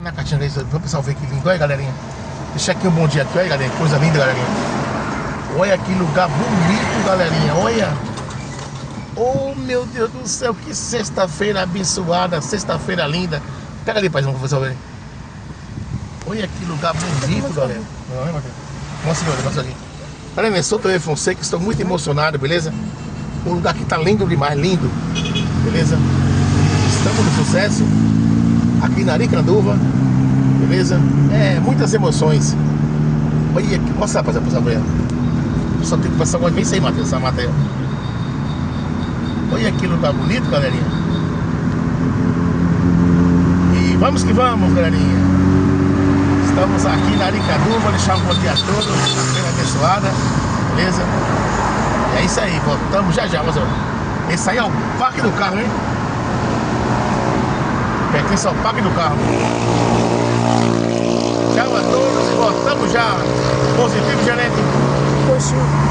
Na Caatinga, para o pessoal ver que lindo. Olha, galerinha. Deixa aqui um bom dia aqui, olha, galerinha. Coisa linda, galerinha. Olha que lugar bonito, galerinha. Olha. Oh, meu Deus do céu. Que sexta-feira abençoada. Sexta-feira linda. Pega ali, paizão, para o pessoal ver. Olha que lugar bonito, galera. Mostra aqui, mostra aqui. Galera, eu sou o Tele Fonseca. Estou muito emocionado, beleza? O lugar aqui tá lindo demais, lindo. Beleza? Estamos no sucesso. Aqui na Aricanduva, beleza? É, muitas emoções. Olha aqui, mostra pra essa mulher. Só tem que passar agora bem sem matar essa matéria. Olha que lugar bonito, galerinha. E vamos que vamos, galerinha. Estamos aqui na Aricanduva, deixar um bom dia a todos, sexta-feira abençoada, beleza? É isso aí, voltamos já já, mas ó. Esse aí é o parque do carro, hein? Pertence ao parque do carro. Tchau a todos e voltamos já. Positivo, gerente. Positivo.